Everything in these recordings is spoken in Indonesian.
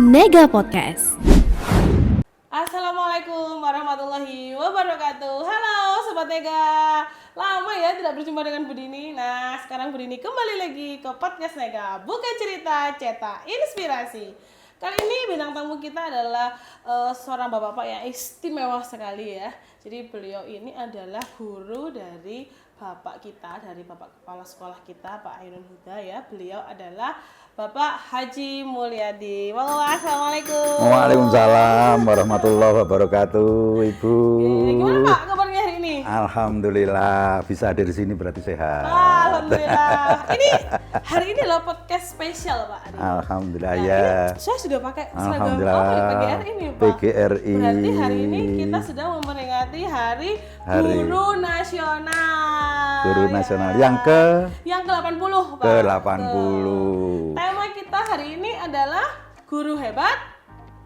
Nega Podcast. Assalamualaikum warahmatullahi wabarakatuh. Halo Sobat Nega. Lama ya tidak berjumpa dengan Bu Dini. Nah, sekarang Bu Dini kembali lagi ke podcast Nega. Buka cerita, cetak inspirasi. Kali ini bintang tamu kita adalah seorang bapak-bapak yang istimewa sekali ya. Jadi beliau ini adalah guru dari bapak kita, dari bapak kepala sekolah kita, Pak Ainun Huda ya. Beliau adalah Bapak Haji Mulyadi. Assalamualaikum. Waalaikumsalam warahmatullahi wabarakatuh, Ibu. Gimana Pak kabarnya hari ini? Alhamdulillah bisa hadir di sini berarti sehat. Alhamdulillah. Ini hari ini adalah podcast spesial Pak. Alhamdulillah Nah, ya. ini saya sudah pakai seragam Alhamdulillah. apa nih PGRI ini Pak? PGRI. Berarti hari ini kita sedang memperingati Hari Guru Nasional. Guru ya. Nasional yang ke-80 Pak. ke-80. Tema kita hari ini adalah Guru Hebat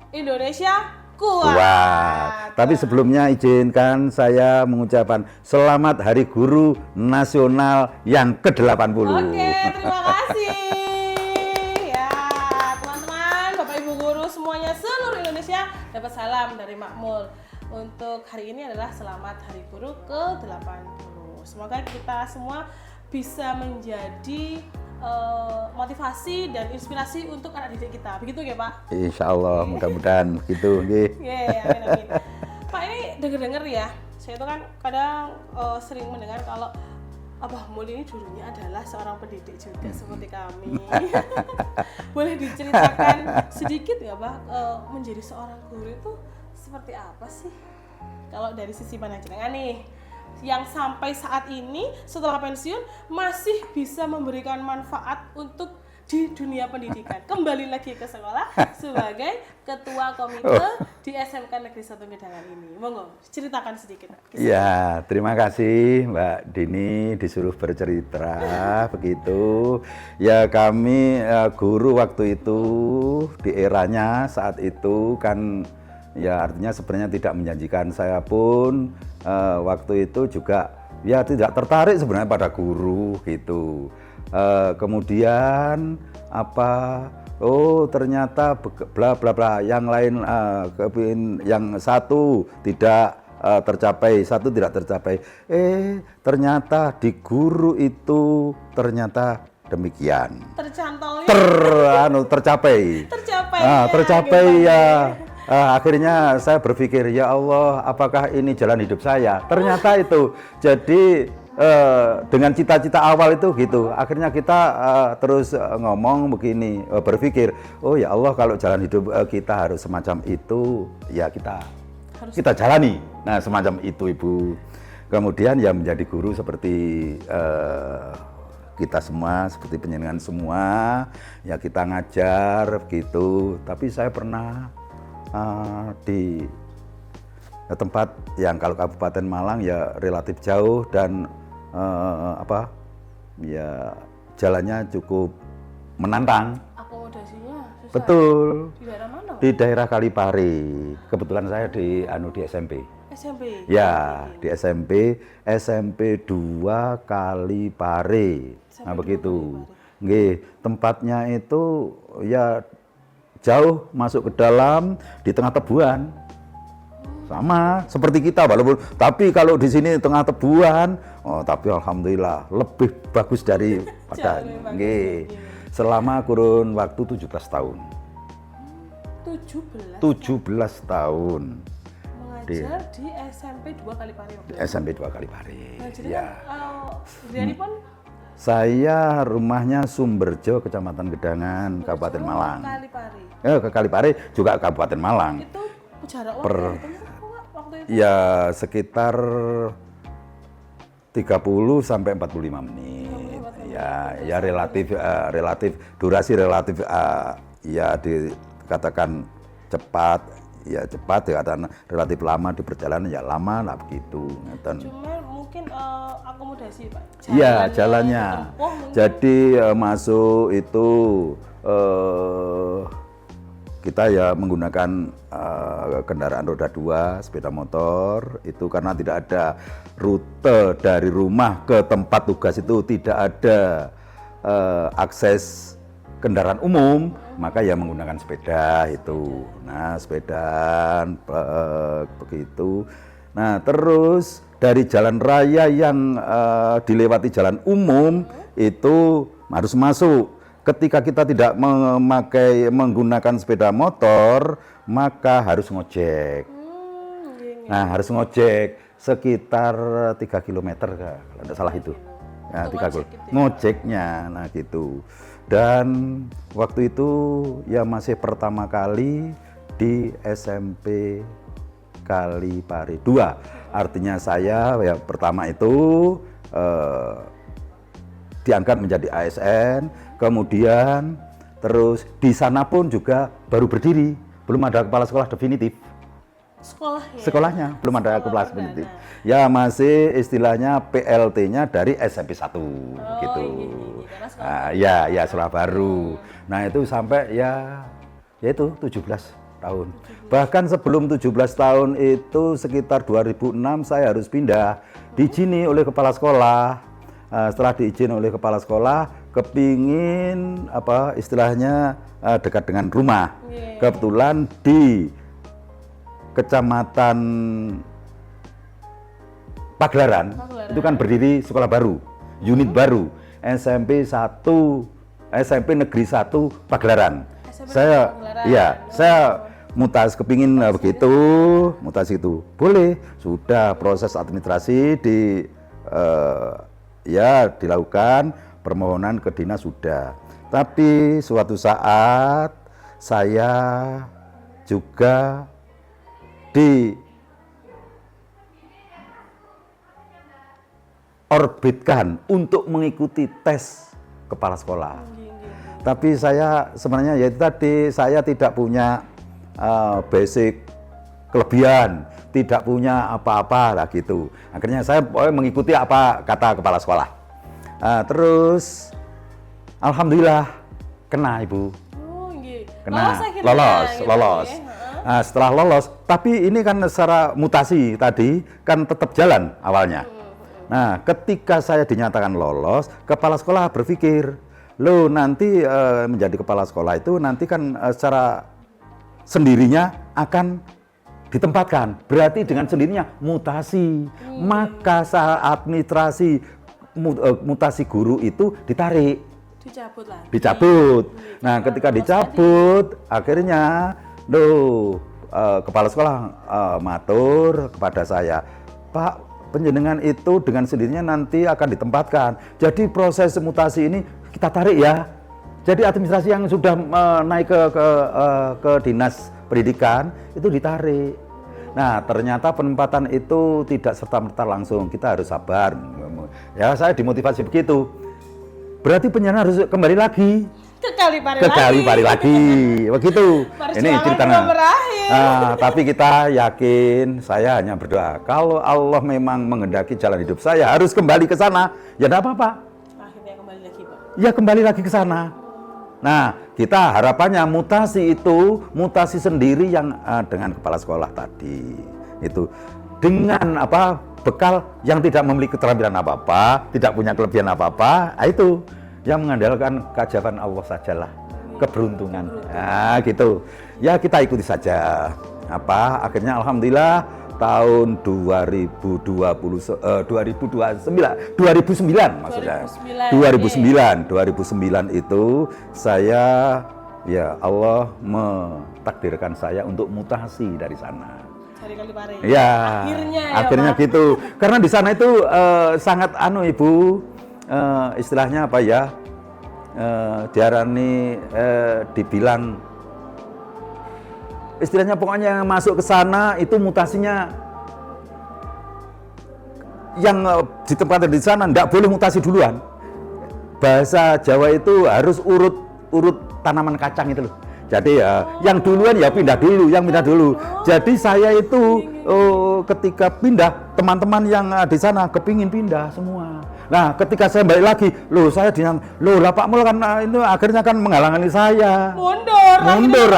Indonesia Kuat. Kuat. Tapi sebelumnya izinkan saya mengucapkan selamat Hari Guru Nasional yang ke-80. Oke, terima kasih. Ya, teman-teman, Bapak Ibu guru semuanya seluruh Indonesia dapat salam dari Makmul. Untuk hari ini adalah selamat Hari Guru ke-80. Semoga kita semua bisa menjadi motivasi dan inspirasi untuk anak didik kita. Begitu ya, Pak? Insya Allah, mudah-mudahan begitu. Amin. Pak, ini denger-denger ya, saya itu kan kadang sering mendengar kalau Abah Mul ini dulunya adalah seorang pendidik juga seperti kami. Boleh diceritakan sedikit nggak, Pak, menjadi seorang guru itu seperti apa sih? Kalau dari sisi panjenengan nih, yang sampai saat ini setelah pensiun masih bisa memberikan manfaat untuk di dunia pendidikan. Kembali lagi ke sekolah sebagai ketua komite di SMK Negeri 1 Gedangan ini. Monggo ceritakan sedikit. Ya, terima kasih Mbak Dini disuruh bercerita begitu. Ya kami guru waktu itu di eranya saat itu kan ya artinya sebenarnya tidak menjanjikan. Saya pun waktu itu juga ya tidak tertarik sebenarnya pada guru gitu. Kemudian apa? Oh ternyata bla bla bla. Yang lain yang satu tidak tercapai, satu tidak tercapai. Ternyata di guru itu ternyata demikian. Tercantolnya. Tercapai. Tercapai ya. Akhirnya saya berpikir, ya Allah, apakah ini jalan hidup saya? Ternyata itu. Jadi dengan cita-cita awal itu gitu. Akhirnya kita terus ngomong begini, berpikir, oh ya Allah, kalau jalan hidup kita harus semacam itu, ya kita jalani. Nah, semacam itu, Ibu. Kemudian ya menjadi guru seperti kita semua, seperti penjenengan semua, ya kita ngajar gitu. Tapi saya pernah di tempat yang kalau Kabupaten Malang ya relatif jauh dan ya jalannya cukup menantang. Akomodasinya susah. Betul. Di daerah mana? Di daerah Kalipari. Kebetulan saya di SMP. SMP. Ya, di SMP 2 Kalipari. Nah, begitu. Nggih, tempatnya itu ya jauh masuk ke dalam di tengah tebuan. Sama seperti kita walaupun tapi kalau di sini tengah tebuan, tapi alhamdulillah lebih bagus daripada nggih. Selama kurun waktu 17 tahun. 17 tahun. Mengajar di SMP 2 Kalipari. SMP 2 Kalipari. Nah, jadi ya. Riani pun Saya rumahnya Sumberjo, Kecamatan Gedangan, Kabupaten Malang. Kalipari. Ke Kalipari juga Kabupaten Malang. Itu jarak waktu itu? Ya sekitar 30 sampai 45 menit. Ya relatif durasi relatif ya dikatakan cepat. Ya cepat dikatakan relatif lama di perjalanan ya lama lah begitu. Cuma mungkin akomodasi Pak. Iya jalannya. Jadi masuk itu kita ya menggunakan kendaraan roda 2, sepeda motor itu karena tidak ada rute dari rumah ke tempat tugas itu tidak ada akses kendaraan umum, maka ya menggunakan sepeda itu. Nah, sepedaan begitu. Nah, terus dari jalan raya yang dilewati jalan umum itu harus masuk. Ketika kita tidak menggunakan sepeda motor, maka harus ngojek. Nah, harus ngojek sekitar 3 km kalau tidak salah itu. Ya, 3 km. Ngojeknya, nah gitu. Dan waktu itu ya masih pertama kali di SMP Kalipari 2. Artinya saya ya pertama itu diangkat menjadi ASN, kemudian terus di sana pun juga baru berdiri, belum ada kepala sekolah definitif. Sekolahnya belum ada kepala definitif. Ya masih istilahnya PLT-nya dari SMP 1 gitu. Nah, ya sekolah baru. Nah, itu sampai ya itu 17 tahun. Bahkan sebelum 17 tahun itu sekitar 2006 saya harus pindah. Diizini oleh kepala sekolah. Setelah diizin oleh kepala sekolah, kepingin apa istilahnya dekat dengan rumah. Kebetulan di Kecamatan Pagelaran itu kan berdiri sekolah baru, unit baru, SMP Negeri 1 Pagelaran. Saya mutas kepingin begitu, mutasi itu boleh, sudah proses administrasi dilakukan, permohonan ke dinas sudah. Tapi suatu saat saya juga diorbitkan untuk mengikuti tes kepala sekolah. Tapi saya sebenarnya ya itu tadi, saya tidak punya basic kelebihan, tidak punya apa-apa lah gitu. Akhirnya saya mengikuti apa kata kepala sekolah. Terus alhamdulillah kena Ibu. Kena, lolos. Nah, setelah lolos, tapi ini kan secara mutasi tadi kan tetap jalan awalnya. Nah, ketika saya dinyatakan lolos, kepala sekolah berpikir, loh nanti menjadi kepala sekolah itu nanti kan secara sendirinya akan ditempatkan. Berarti dengan sendirinya mutasi. Maka saat administrasi mutasi guru itu ditarik. Dicabut. Nah, ketika dicabut, akhirnya kepala sekolah matur kepada saya, Pak, penjenengan itu dengan sendirinya nanti akan ditempatkan. Jadi proses mutasi ini kita tarik ya. Jadi administrasi yang sudah naik ke dinas pendidikan itu ditarik. Nah, ternyata penempatan itu tidak serta-merta langsung. Kita harus sabar. Ya, saya dimotivasi begitu. Berarti penjenengan harus kembali lagi. Ke Kalipari lagi. Begitu. Ini ceritanya. Tapi kita yakin, saya hanya berdoa. Kalau Allah memang menghendaki jalan hidup saya harus kembali ke sana, ya tidak apa-apa. Akhirnya kembali lagi, Pak. Ya kembali lagi ke sana. Nah, kita harapannya mutasi itu mutasi sendiri yang dengan kepala sekolah tadi. Itu dengan bekal yang tidak memiliki keterampilan apa-apa, tidak punya kelebihan apa-apa, itu yang mengandalkan keajaiban Allah sajalah, keberuntungan. Nah, gitu. Ya kita ikuti saja. Akhirnya alhamdulillah tahun 2009 maksudnya. 2009 itu saya ya Allah mentakdirkan saya untuk mutasi dari sana. Ya, akhirnya gitu. Karena di sana itu sangat Ibu, istilahnya apa ya? Diarani dibilang istilahnya pokoknya yang masuk ke sana itu mutasinya yang ditempatkan di sana tidak boleh mutasi duluan. Bahasa Jawa itu harus urut tanaman kacang itu loh. Jadi ya yang duluan ya pindah dulu, yang pindah dulu. Jadi saya itu ketika pindah, teman-teman yang di sana kepingin pindah semua. Nah, ketika saya balik lagi, Pak Mul kan itu akhirnya kan menghalangi saya. Mundur.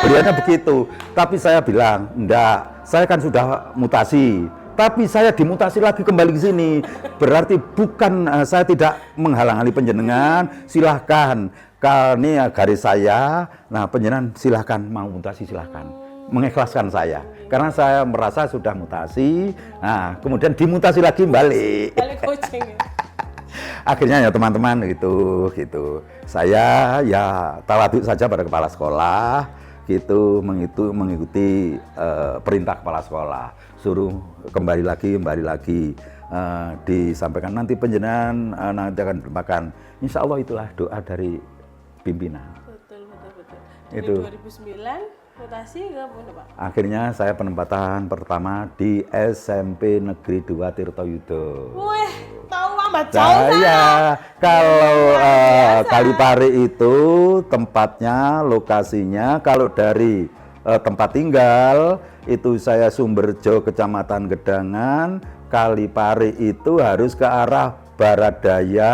Beliaunya begitu. Tapi saya bilang, enggak, saya kan sudah mutasi. Tapi saya dimutasi lagi kembali ke sini. Berarti bukan saya tidak menghalang-halangi penjenengan, silahkan. Ini ya garis saya, nah panjenengan silahkan mau mutasi silahkan, mengikhlaskan saya, karena saya merasa sudah mutasi, nah kemudian dimutasi lagi balik. Balik coaching ya. Akhirnya ya teman-teman gitu. Saya ya tawaduk saja pada kepala sekolah, gitu mengikuti perintah kepala sekolah, suruh kembali lagi. Disampaikan nanti panjenengan nanti akan bermakan. Insya Allah itulah doa dari pimpinan. Betul. Dari Itu. 2009 mutasi ke mana Pak? Akhirnya saya penempatan pertama di SMP Negeri 2 Tirtoyudo. Wih, tahu amat jauh Saya kalau Kalipari itu tempatnya, lokasinya kalau dari tempat tinggal itu saya Sumberjo, Kecamatan Gedangan. Kalipari itu harus ke arah barat daya,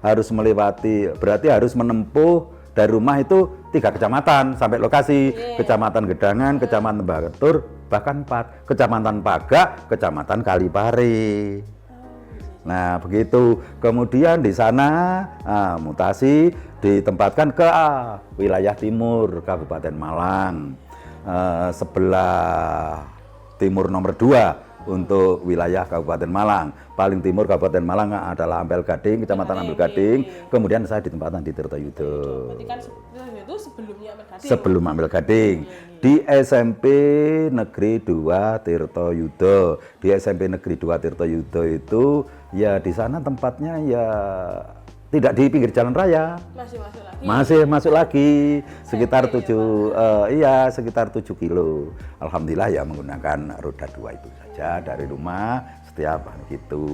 harus melewati, berarti harus menempuh dari rumah itu 3 kecamatan sampai lokasi. Kecamatan Gedangan, Kecamatan Batur, bahkan 4 Kecamatan Pagak, Kecamatan Kalipari. Nah begitu, kemudian di sana mutasi ditempatkan ke wilayah timur Kabupaten Malang, sebelah timur nomor 2 untuk wilayah Kabupaten Malang. Paling timur Kabupaten Malang adalah Ampel Gading, Kecamatan Ampel Gading. Kemudian saya ditempatkan di Tirtoyudo. Berarti kan itu sebelumnya Ampel Gading. Sebelum Ampel Gading. Di SMP Negeri 2 Tirtoyudo. Di SMP Negeri 2 Tirtoyudo itu ya di sana tempatnya ya tidak di pinggir jalan raya. Masih masuk lagi. Masih masuk lagi sekitar 7 kilo. Alhamdulillah ya menggunakan roda 2 itu saja dari rumah setiap gitu.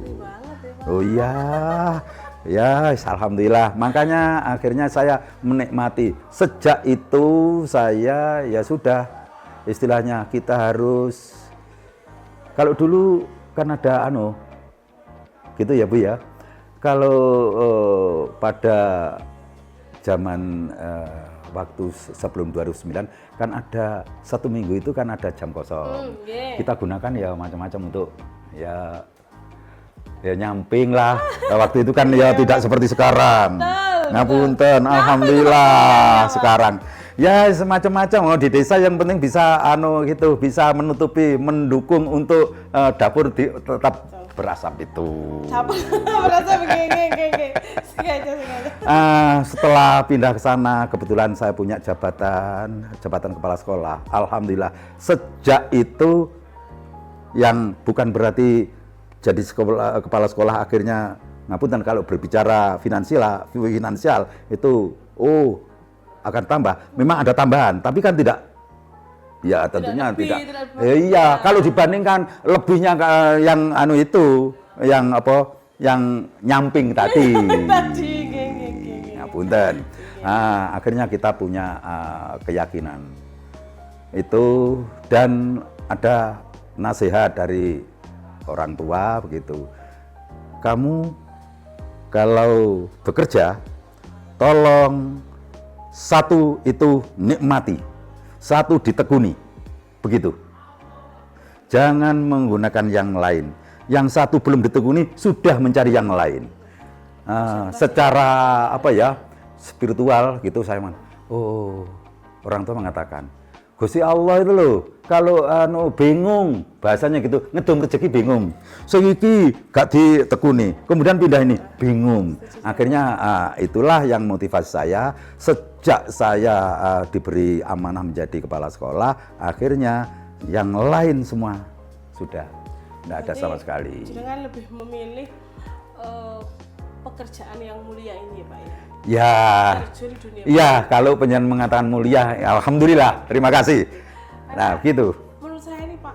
Ini banget ya Pak. Oh iya. Ya, alhamdulillah. Makanya akhirnya saya menikmati. Sejak itu saya ya sudah istilahnya kita harus, kalau dulu kan ada gitu ya Bu ya. Kalau pada zaman waktu sebelum 2009 kan ada 1 minggu itu kan ada jam kosong. Kita gunakan ya macam-macam untuk ya nyamping lah. Waktu itu kan ya tidak seperti sekarang. Ngapunten, alhamdulillah sekarang. Ya semacam-macam di desa yang penting bisa gitu, bisa menutupi, mendukung untuk dapur tetap berasap itu. Berasap begini. Sengaja. Setelah pindah ke sana, kebetulan saya punya jabatan kepala sekolah. Alhamdulillah, sejak itu yang bukan berarti jadi kepala sekolah akhirnya ngapunten kalau berbicara finansial itu akan tambah. Memang ada tambahan, tapi kan tidak. Ya tentunya tidak. Iya, kalau dibandingkan lebihnya yang yang nyamping tadi. Ya punten. Akhirnya kita punya keyakinan itu dan ada nasihat dari orang tua begitu. Kamu kalau bekerja tolong satu itu nikmati. 1 ditekuni, begitu. Jangan menggunakan yang lain. Yang 1 belum ditekuni, sudah mencari yang lain. Secara spiritual gitu saya orang tua mengatakan, Gusti Allah itu loh, kalau bingung, bahasanya gitu, ngedom rezeki bingung. Iki gak ditekuni, kemudian pindah ini, bingung. Akhirnya itulah yang motivasi saya. Sejak saya diberi amanah menjadi kepala sekolah, akhirnya yang lain semua sudah tidak ada sama sekali. Jangan lebih memilih pekerjaan yang mulia ini ya Pak ya? Ya, kalau penyanyi mengatakan mulia, alhamdulillah, terima kasih. Nah, gitu. Menurut saya ini Pak,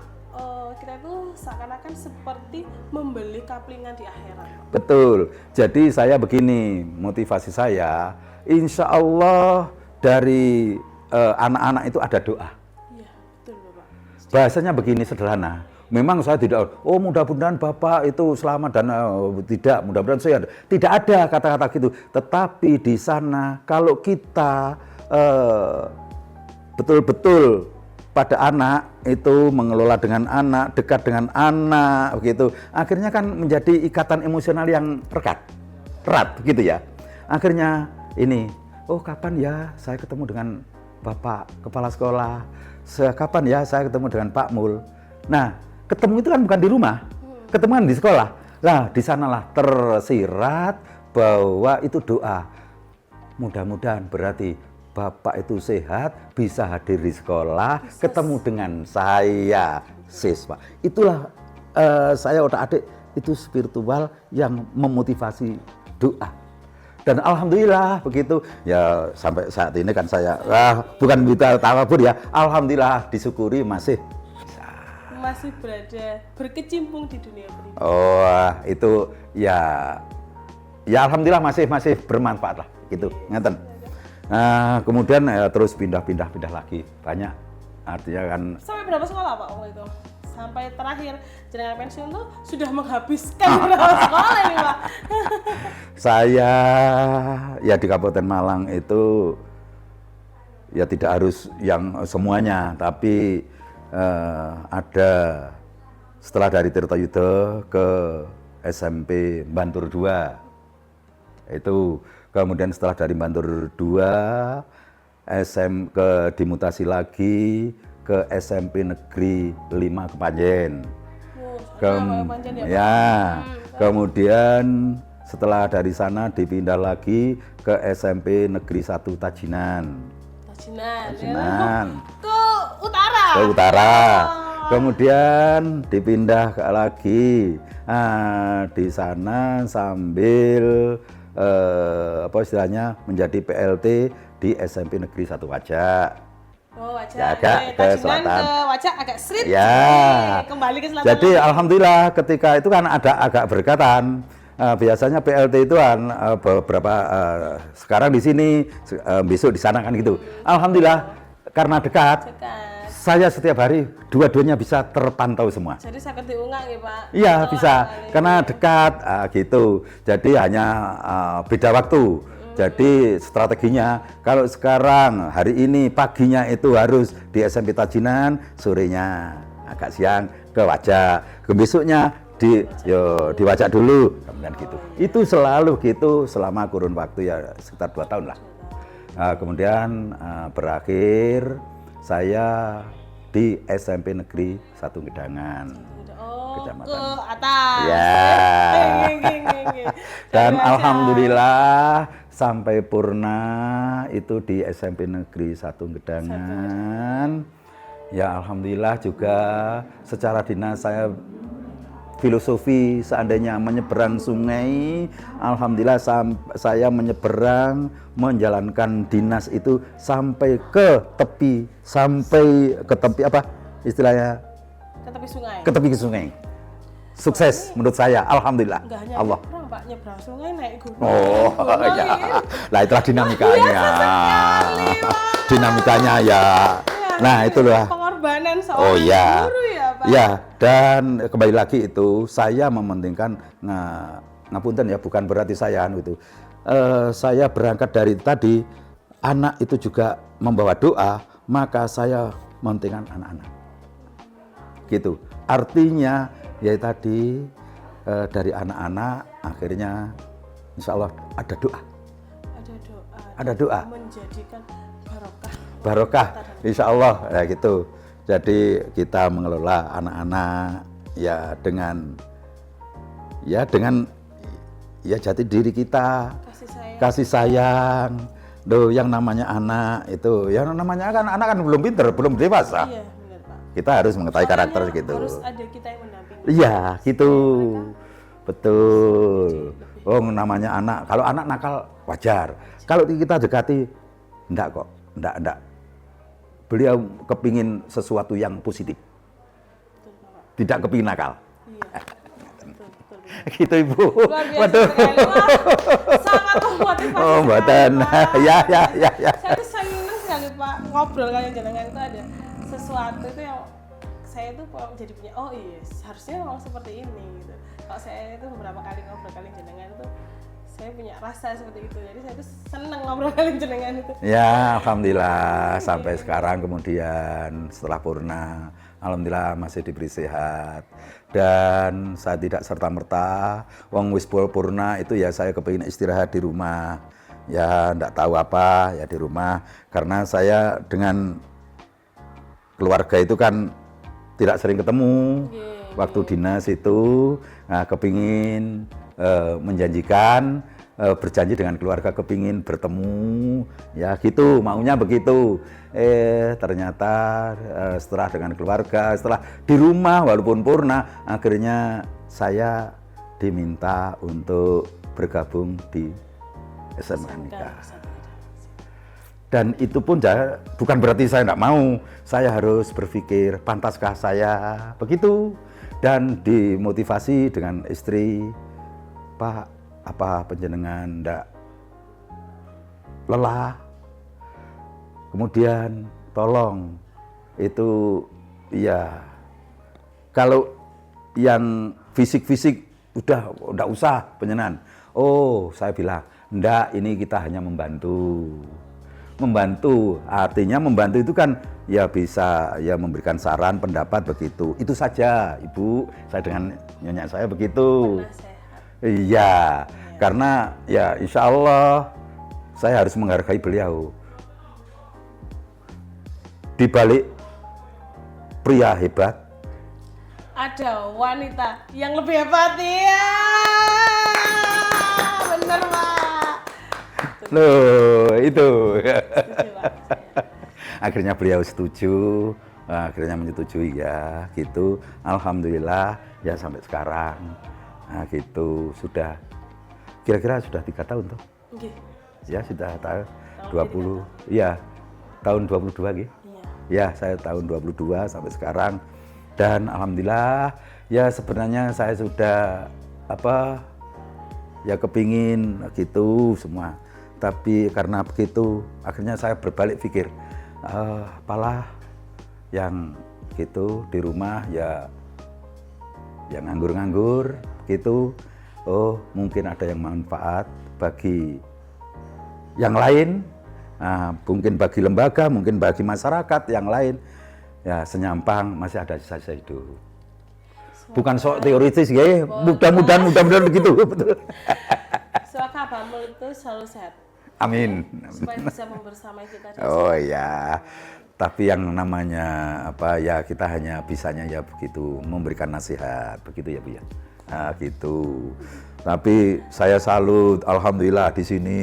kita itu seakan-akan seperti membeli kaplingan di akhirat. Betul. Jadi saya begini, motivasi saya, insya Allah dari anak-anak itu ada doa. Iya, betul Bapak. Bahasanya begini sederhana. Memang saya tidak, mudah-mudahan Bapak itu selamat dan tidak, mudah-mudahan saya tidak ada kata-kata gitu. Tetapi di sana kalau kita betul-betul pada anak itu mengelola dengan anak, dekat dengan anak begitu, akhirnya kan menjadi ikatan emosional yang erat gitu ya. Akhirnya ini, oh kapan ya saya ketemu dengan Bapak Kepala Sekolah, kapan ya saya ketemu dengan Pak Mul. Nah, ketemu itu kan bukan di rumah, ketemu kan di sekolah. Nah, di sanalah tersirat bahwa itu doa. Mudah-mudahan berarti Bapak itu sehat, bisa hadir di sekolah, ketemu dengan saya, siswa. Itulah saya otak-atik itu spiritual yang memotivasi doa. Dan alhamdulillah begitu ya sampai saat ini kan saya bukan minta tawabur ya, alhamdulillah disyukuri masih bisa. Masih berkecimpung di dunia pendidikan. Oh, itu ya alhamdulillah masih bermanfaat lah gitu, ngeten. Nah, kemudian terus pindah lagi banyak, artinya kan. Sampai berapa sekolah Pak waktu itu? Sampai terakhir jenengan pensiun tuh sudah menghabiskan berapa sekolah ini Pak? Saya ya di Kabupaten Malang itu ya tidak harus yang semuanya, tapi ada setelah dari Tirtayuda ke SMP Bantur 2 itu, kemudian setelah dari Bantur 2 dimutasi lagi ke SMP Negeri 5 Kepanjen. Kemudian setelah dari sana dipindah lagi ke SMP Negeri 1 Tajinan. Ke utara. Ke utara. Kemudian dipindah lagi. Nah, di sana sambil apa istilahnya menjadi PLT di SMP Negeri 1 Wajak. Oh, Wajak. Ya, agak ke selatan. Ke Wajak agak street. Ya. Kembali ke selatan. Jadi alhamdulillah ketika itu kan ada agak berdekatan. Biasanya PLT itu kan beberapa sekarang di sini, besok di sana kan gitu. Alhamdulillah karena dekat. Saya setiap hari dua-duanya bisa terpantau semua. Jadi saya diunggah ya Pak? Iya bisa, karena dekat gitu. Jadi hanya beda waktu. Jadi strateginya kalau sekarang hari ini paginya itu harus di SMP Tajinan, sorenya agak siang ke Wajak. Besoknya di Wajak dulu, kemudian gitu. Itu selalu gitu selama kurun waktu ya sekitar 2 tahun lah. Kemudian berakhir saya di SMP Negeri 1 Gedangan. Kecamatan. Ke atas. Ya. Dan alhamdulillah sampai purna itu di SMP Negeri 1 Gedangan. Ya alhamdulillah juga secara dinas saya filosofi seandainya menyeberang sungai, alhamdulillah saya menyeberang menjalankan dinas itu sampai ke tepi apa istilahnya? Ke tepi sungai. Ke tepi sungai. Sukses menurut saya, alhamdulillah. Enggak hanya Allah. nyebrang Pak, nyebrang sungai naik gunung. Oh ya, lah itulah dinamikanya. Dinamikanya ya. Nah itu loh. Pengorbanan seorang guru ya Pak. Ya, dan kembali lagi itu saya mementingkan ngapunten ya, bukan berarti saya itu. Saya berangkat dari tadi anak itu juga membawa doa, maka saya mementingkan anak-anak. Gitu. Artinya ya tadi dari anak-anak akhirnya insya Allah ada doa. Ada doa. Menjadikan barokah. Barokah, insya Allah ya gitu. Jadi kita mengelola anak-anak ya dengan jati diri kita, kasih sayang. Loh, yang namanya anak itu, yang namanya kan anak kan belum pinter, belum dewasa. Iya, benar Pak. Kita harus mengetahui karakter gitu. Harus ada kita yang mendampingi. Iya, gitu. Betul. Oh, namanya anak. Kalau anak nakal wajar. Kalau kita dekati, enggak kok, enggak. Beliau kepingin sesuatu yang positif. Tidak kepingin nakal. Iya. Gitu Ibu. Luar biasa sekali. Wah, sangat memotivasi. Oh, mboten. Ya. Saya tuh senang sekali Pak ngobrol kalian jenengan itu ada sesuatu itu yang saya tuh jadi punya harusnya memang seperti ini gitu. Kalau saya itu beberapa kali ngobrol kalian jenengan itu saya punya rasa seperti itu. Jadi saya tuh senang ngobrol kalian jenengan itu. Ya, alhamdulillah sampai sekarang kemudian setelah purna alhamdulillah masih diberi sehat. Dan saya tidak serta-merta wong wis purna itu ya saya kepingin istirahat di rumah. ya enggak tahu apa ya di rumah, karena saya dengan keluarga itu kan tidak sering ketemu. Waktu dinas itu kepingin menjanjikan, berjanji dengan keluarga kepingin bertemu, ya gitu, maunya begitu. Ternyata setelah dengan keluarga, setelah di rumah walaupun purna, akhirnya saya diminta untuk bergabung di SMK Nikah. Dan itu pun bukan berarti saya tidak mau, saya harus berpikir pantaskah saya begitu, dan dimotivasi dengan istri, Pak, apa penjenengan ndak lelah? Kemudian tolong itu ya kalau yang fisik-fisik udah ndak usah penjenengan. Oh, saya bilang, ndak, ini kita hanya membantu. Membantu, artinya membantu itu kan ya bisa ya memberikan saran, pendapat begitu. Itu saja, Ibu. Saya dengan nyonya saya begitu. Iya, karena ya insya Allah saya harus menghargai beliau. Di balik pria hebat, ada wanita yang lebih hebat ya. Bener, Pak. Loh, itu. Setuju, Pak. Akhirnya beliau setuju, akhirnya menyetujui ya, gitu. Alhamdulillah ya sampai sekarang. Nah, gitu sudah kira-kira sudah 3 tahun tuh. Nggih. Ya sudah tahun 20, ya tahun 22 gitu. Ya saya tahun 22 sampai sekarang, dan alhamdulillah ya sebenarnya saya sudah ya kepingin gitu semua, tapi karena begitu akhirnya saya berbalik pikir, apalah yang gitu di rumah ya yang nganggur-nganggur gitu, oh mungkin ada yang manfaat bagi yang lain, mungkin bagi lembaga, mungkin bagi masyarakat yang lain, ya senyampang masih ada sisa hidup. Bukan sok teoritis ya, mudah-mudahan begitu. Betul. Semoga Bamul itu selalu sehat. Amin. Supaya bisa membersamai kita. Oh ya, tapi yang namanya ya kita hanya bisanya ya begitu, memberikan nasihat begitu ya Bu ya. Nah, gitu. Tapi saya salut, alhamdulillah di sini.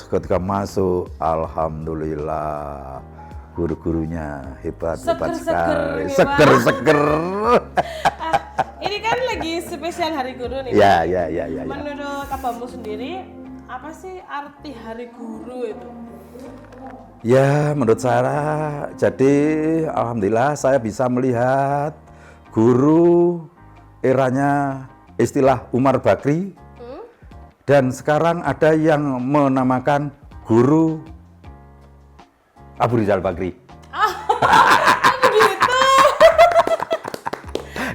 Ketika masuk, alhamdulillah guru-gurunya hebat sekali, seger. Ini kan lagi spesial Hari Guru nih. Ya. Menurut Kak Bamul sendiri, apa sih arti Hari Guru itu? Ya, menurut saya, jadi alhamdulillah saya bisa melihat guru eranya istilah Umar Bakri. Dan sekarang ada yang menamakan guru Abu Rizal Bakri. Begitu.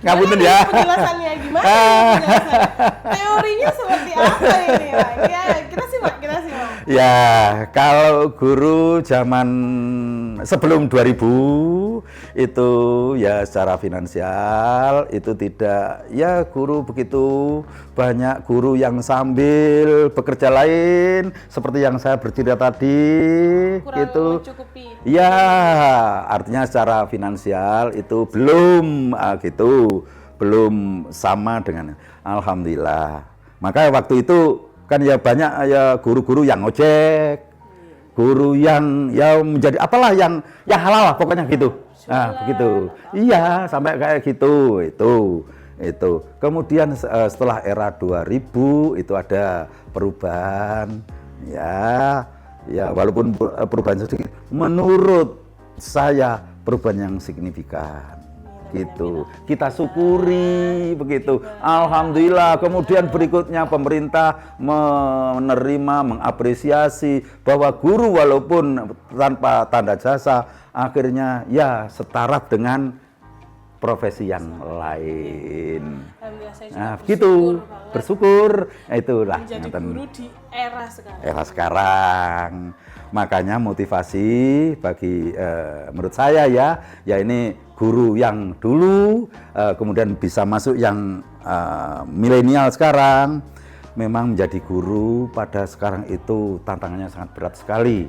Ngapunten ya. Penjelasannya gimana? Penjelasannya? Teorinya seperti apa ini, Pak? Ya, kita simak. Ya, kalau guru zaman sebelum 2000 itu ya secara finansial itu tidak, ya guru begitu banyak guru yang sambil bekerja lain seperti yang saya bercerita tadi. Kurang itu mencukupi. Ya, artinya secara finansial itu belum gitu, belum sama dengan alhamdulillah. Maka waktu itu kan ya banyak ya guru-guru yang ojek, guru yang ya menjadi apalah yang ya halal lah pokoknya gitu. Begitu. Iya, sampai kayak gitu. Itu. Kemudian setelah era 2000 itu ada perubahan. Ya walaupun perubahan sedikit, menurut saya perubahan yang signifikan. Gitu. Kita syukuri begitu. Alhamdulillah. Kemudian berikutnya pemerintah menerima, mengapresiasi bahwa guru walaupun tanpa tanda jasa akhirnya ya setara dengan profesi yang lain. Alhamdulillah, saya Nah, juga begitu. bersyukur Bersyukur. Itulah menjadi guru di era sekarang. era sekarang. Makanya motivasi bagi menurut saya ya ini guru yang dulu kemudian bisa masuk yang milenial sekarang. memang menjadi guru pada sekarang itu tantangannya sangat berat sekali.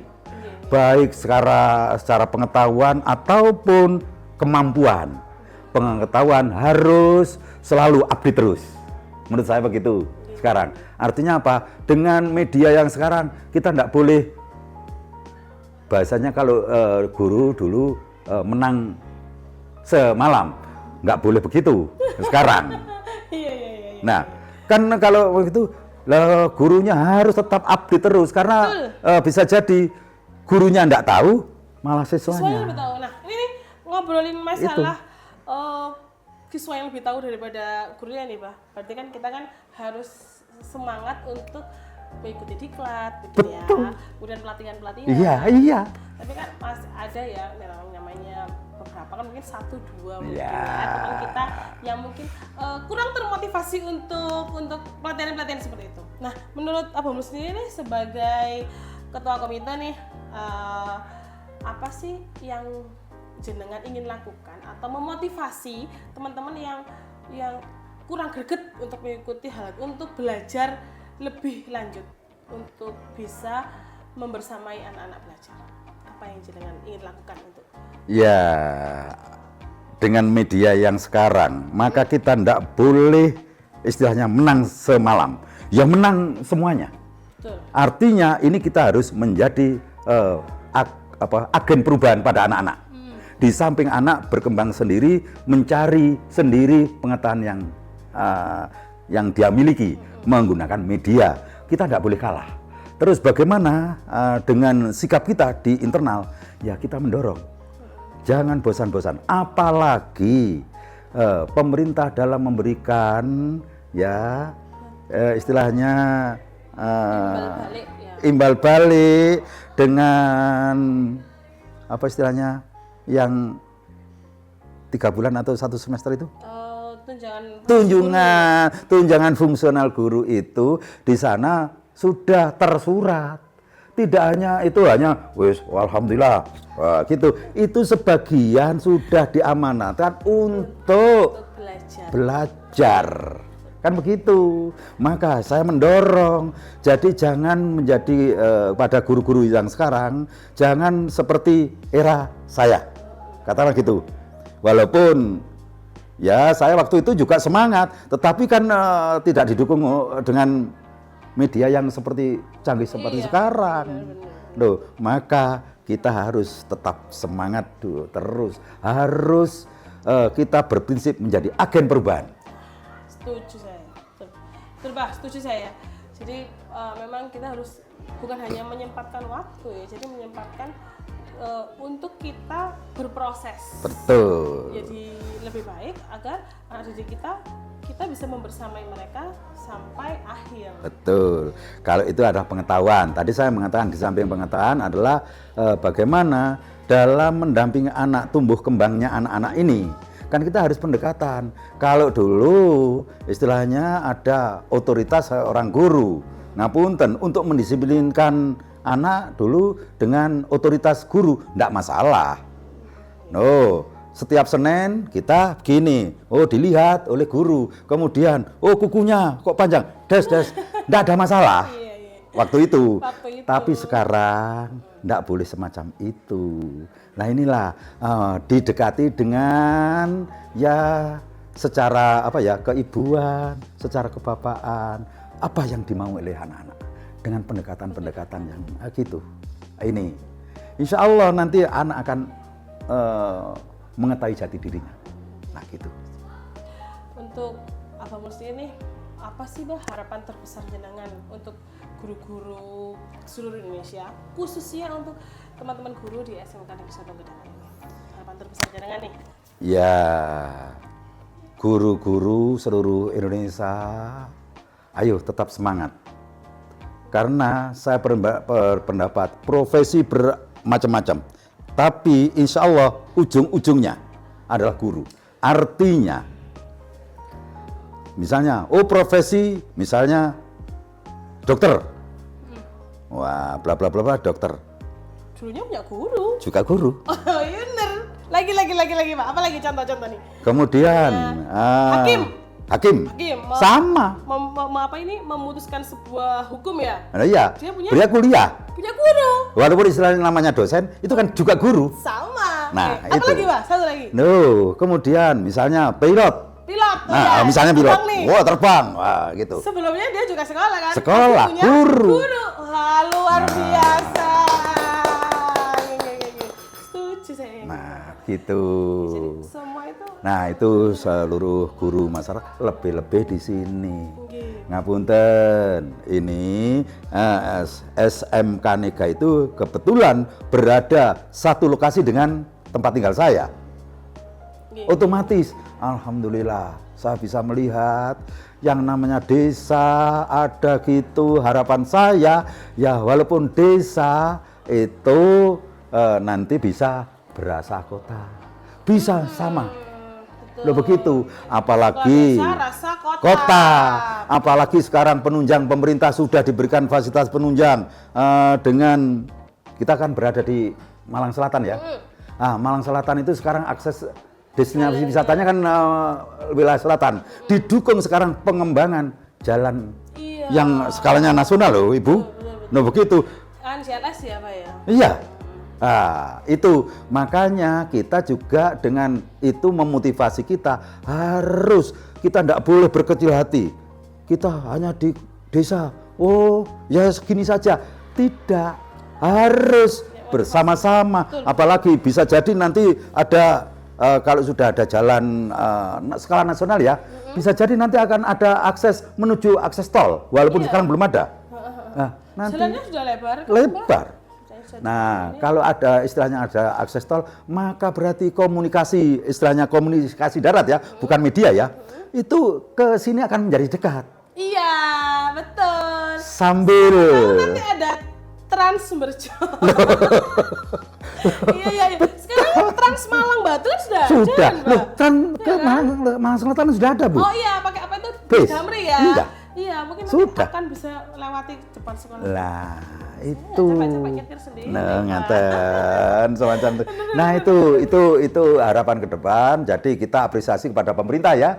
Baik secara pengetahuan ataupun kemampuan. Pengetahuan harus selalu update terus. Menurut saya begitu sekarang. Artinya apa? Dengan media yang sekarang kita tidak boleh, bahasanya kalau guru dulu menang semalam, nggak boleh begitu sekarang. Iya. Nah, kan kalau begitu gurunya harus tetap update terus karena bisa jadi gurunya nggak tahu, malah Siswanya siswanya. lebih tahu. Nah, ini nih, ngobrolin masalah siswa yang lebih tahu daripada gurunya nih, Pak. Berarti kan kita kan harus semangat untuk mengikuti diklat gitu ya. Kemudian pelatihan-pelatihan. Iya. Tapi kan masih ada ya namanya beberapa kan mungkin 1-2 mungkin Iya. ya. Teman kita yang mungkin kurang termotivasi untuk pelatihan-pelatihan seperti itu. Nah, menurut Abang sendiri nih sebagai ketua komite nih, apa sih yang jenengan ingin lakukan atau memotivasi teman-teman yang kurang greget untuk mengikuti hal untuk belajar lebih lanjut untuk bisa membersamai anak-anak belajar? Apa yang jenengan ingin lakukan untuk? Ya, dengan media yang sekarang, maka kita tidak boleh istilahnya menang semalam. Ya menang semuanya. Betul. Artinya ini kita harus menjadi agen perubahan pada anak-anak. Di samping anak berkembang sendiri, mencari sendiri pengetahuan yang dia miliki menggunakan media. Kita tidak boleh kalah. Terus bagaimana dengan sikap kita di internal? Ya kita mendorong. Jangan bosan-bosan. Apalagi pemerintah dalam memberikan ya istilahnya imbal balik dengan apa istilahnya yang 3 bulan atau 1 semester itu? Tunjangan fungsional guru itu di sana sudah tersurat. Tidak hanya itu, hanya wis alhamdulillah gitu. Itu sebagian sudah diamanatkan untuk belajar. Kan begitu. Maka saya mendorong, jadi jangan menjadi pada guru-guru yang sekarang, jangan seperti era saya. Katakanlah gitu. Walaupun ya saya waktu itu juga semangat, tetapi kan tidak didukung dengan media yang seperti canggih seperti sekarang. Loh, maka kita harus tetap semangat terus. Harus kita berprinsip menjadi agen perubahan. Setuju saya. Betul, Pak, setuju saya. Jadi memang kita harus bukan hanya menyempatkan waktu ya, jadi menyempatkan untuk kita berproses. Betul. Jadi lebih baik agar anak didik kita bisa membersamai mereka sampai akhir. Betul. Kalau itu adalah pengetahuan. Tadi saya mengatakan di samping pengetahuan adalah bagaimana dalam mendampingi anak tumbuh kembangnya anak-anak ini. Kan kita harus pendekatan. Kalau dulu istilahnya ada otoritas seorang guru. Ngapunten, untuk mendisiplinkan anak dulu dengan otoritas guru, tidak masalah. No, setiap Senin kita begini, dilihat oleh guru. Kemudian, kukunya kok panjang, tidak ada masalah. Waktu itu. Tapi sekarang tidak boleh semacam itu. Nah inilah didekati dengan ya secara keibuan, secara kebapaan. Apa yang dimau oleh anak-anak dengan pendekatan-pendekatan yang gitu. Ini, insya Allah nanti anak akan mengetahui jati dirinya. Nah gitu. Untuk Abang Mursi ini, apa sih Bah harapan terbesar jenengan untuk guru-guru seluruh Indonesia, khususnya untuk teman-teman guru di SMK Negeri 1 Gedangan ini? Harapan terbesar jenengan nih? Ya, guru-guru seluruh Indonesia, ayo tetap semangat. Karena saya berpendapat profesi bermacam-macam, tapi insya Allah ujung-ujungnya adalah guru. Artinya, misalnya, profesi misalnya dokter, wah bla bla bla dokter. Dulunya punya guru. Juga guru. Oh iya bener. Lagi Pak. Apa lagi contoh-contoh nih? Kemudian Hakim. Hakim. Sama. Apa ini memutuskan sebuah hukum ya? Nah, iya. Dia kuliah. Punya guru. Walaupun istilahnya namanya dosen, itu kan juga guru. Sama. Nah, apa itu. lagi, Pak? Satu lagi. Kemudian misalnya pilot. Nah, misalnya pilot. Terbang. Wah, gitu. Sebelumnya dia juga sekolah kan? Sekolah, guru. Wah, luar biasa. Setuju saya. Nah, gitu. Jadi semua itu. Nah, itu seluruh guru masyarakat lebih-lebih di sini. Ngapunten, ini SMK Nega itu kebetulan berada satu lokasi dengan tempat tinggal saya. Otomatis, alhamdulillah, saya bisa melihat yang namanya desa ada gitu. Harapan saya, ya walaupun desa itu nanti bisa berasa kota, bisa sama. Loh begitu, apalagi rasa kota, apalagi sekarang penunjang pemerintah sudah diberikan fasilitas penunjang dengan kita kan berada di Malang Selatan ya. Malang Selatan itu sekarang akses destinasi wisatanya kan wilayah selatan. Didukung sekarang pengembangan jalan yang skalanya nasional loh, Ibu. Nah begitu. Kan CLS ya, Pak ya? Iya. Itu makanya kita juga dengan itu memotivasi kita kita tidak boleh berkecil hati. Kita hanya di desa, ya segini saja. Tidak, harus bersama-sama. Apalagi bisa jadi nanti ada kalau sudah ada jalan skala nasional ya, bisa jadi nanti akan ada akses menuju akses tol, walaupun sekarang belum ada. Nanti jalannya sudah lebar. Nah, kalau ada istilahnya ada akses tol, maka berarti komunikasi, istilahnya komunikasi darat ya, bukan media ya, itu ke sini akan menjadi dekat. Iya, betul. Sambil nanti ada Trans Merjo. Iya. Sekarang Trans Malang Batu sudah. Sudah. Loh, ke Malang Selatan sudah ada, Bu. Oh iya, pakai apa itu? Bis. Damri ya? Iya. Iya, mungkin sudah. Akan bisa lewati depan sekolah. Lah, itu. Cepet-cepet nyetir sendiri. Nah, ngaten semacam itu. Nah, itu harapan ke depan. Jadi kita apresiasi kepada pemerintah ya.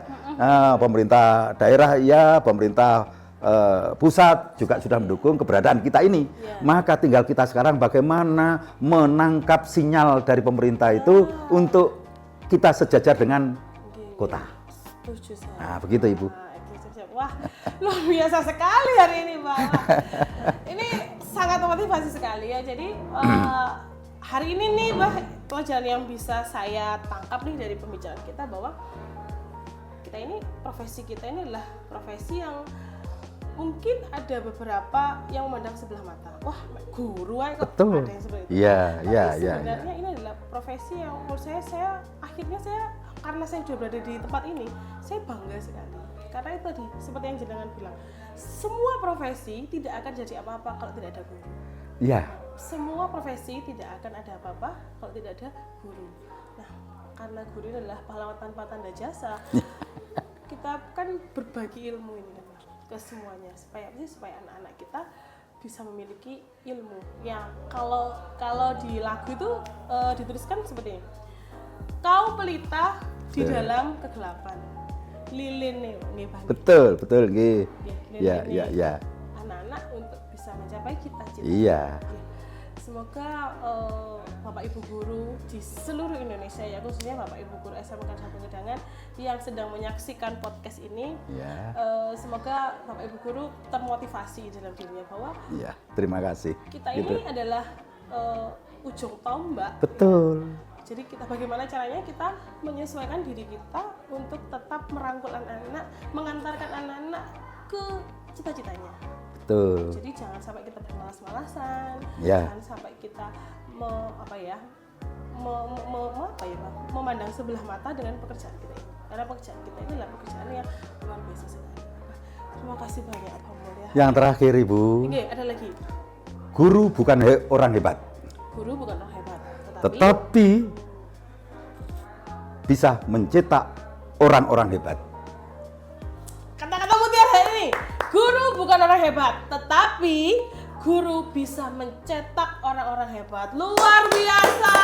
Pemerintah daerah ya, pemerintah pusat juga sudah mendukung keberadaan kita ini. Maka tinggal kita sekarang bagaimana menangkap sinyal dari pemerintah itu untuk kita sejajar dengan kota. Nah, begitu Ibu. Wah, luar biasa sekali hari ini, Pak. Ini sangat memotivasi sekali ya. Jadi hari ini nih, Pak, pelajaran yang bisa saya tangkap nih dari pembicaraan kita bahwa kita ini, profesi kita ini adalah profesi yang mungkin ada beberapa yang memandang sebelah mata. Wah, guru aja kok ada yang seperti itu. Iya. Sebenarnya ini adalah profesi yang menurut saya akhirnya karena saya sudah berada di tempat ini, saya bangga sekali. Karena itu tadi, seperti yang jenengan bilang, semua profesi tidak akan jadi apa-apa kalau tidak ada guru. Iya. Semua profesi tidak akan ada apa-apa kalau tidak ada guru. Nah, karena guru adalah pahlawan tanpa tanda jasa, kita kan berbagi ilmu ini ke semuanya supaya anak-anak kita bisa memiliki ilmu. Ya, kalau di lagu itu dituliskan seperti ini. Kau pelita di dalam kegelapan. Lilin nih Pak. Betul nggih. Ya. Anak-anak untuk bisa mencapai cita-cita. Iya. Semoga Bapak Ibu guru di seluruh Indonesia ya, khususnya Bapak Ibu guru SMK Kampung Gedangan yang sedang menyaksikan podcast ini, semoga Bapak Ibu guru termotivasi dalam dirinya bahwa terima kasih. Kita ini adalah ujung tombak. Betul. Jadi bagaimana caranya kita menyesuaikan diri kita untuk tetap merangkul anak-anak, mengantarkan anak-anak ke cita-citanya. Betul. Jadi jangan sampai kita bermalas-malasan, jangan sampai kita memandang sebelah mata dengan pekerjaan kita ini. Karena pekerjaan kita ini adalah pekerjaan yang luar biasa sekali. Terima kasih banyak Pak Mulya. Yang terakhir Ibu. Oke, ada lagi. Guru bukan orang hebat. Guru bukan orang hebat. Tetapi bisa mencetak orang-orang hebat. Kata-kata mutiara hari ini, guru bukan orang hebat, tetapi guru bisa mencetak orang-orang hebat. Luar biasa.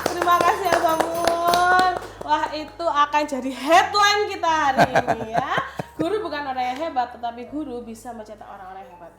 Terima kasih Abang Mun. Wah, itu akan jadi headline kita hari ini ya. Guru bukan orang yang hebat, tetapi guru bisa mencetak orang-orang yang hebat.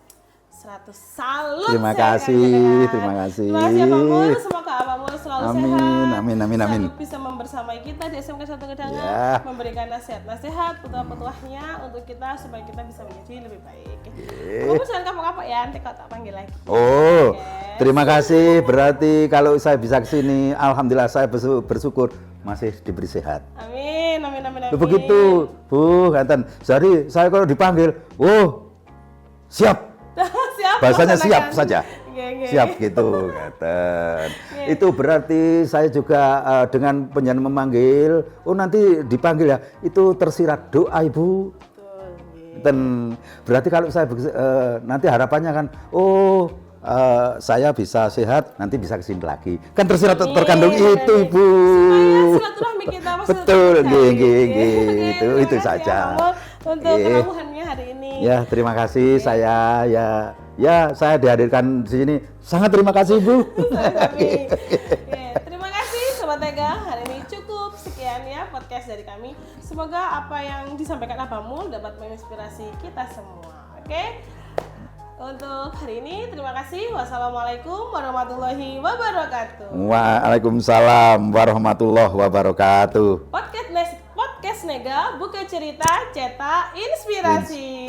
100 salut. Terima saya kasih, katakan. terima kasih. Terima kasih Pak Mul, semoga Pak Mul selalu Amin, sehat. amin, amin, amin. Selalu bisa membersamai kita di SMK 1 Gedangan, Ya. memberikan nasihat-nasihat, petuah-petuahnya untuk kita supaya kita bisa menjadi lebih baik. Pak Mul jangan kapok-kapok ya, nanti kok tak panggil lagi. Oh, Yes. terima kasih. Berarti kalau saya bisa kesini, alhamdulillah saya bersyukur masih diberi sehat. Amin, amin, amin, amin. Begitu, Bu, ngaten. Jadi saya kalau dipanggil, oh, siap. Siap, Bahasanya siap laksanakan. saja. Oke. Siap gitu, ngaten. Itu berarti saya juga dengan penyanyi memanggil, oh nanti dipanggil ya, itu tersirat doa Ibu. Betul, nggih. Dan berarti kalau saya nanti harapannya kan, oh saya bisa sehat, nanti bisa kesini lagi. Kan tersirat Amin, terkandung itu amin. Ibu. Supaya silaturahmi kita masih Betul, tetap nggih, terjalin. nggih, Oke, itu terima kasih saja. ya, Pak Mul, untuk Nggih. kerampuhannya hari ini. Ya, terima kasih saya saya dihadirkan di sini. Sangat terima kasih, Bu. Kami. Oke, terima kasih Sobat Tega. Hari ini cukup sekian ya podcast dari kami. Semoga apa yang disampaikan Abah Mul dapat menginspirasi kita semua. Oke. Untuk hari ini terima kasih. Wassalamualaikum warahmatullahi wabarakatuh. Waalaikumsalam warahmatullahi wabarakatuh. Podcast Nega, buka cerita, cetak inspirasi.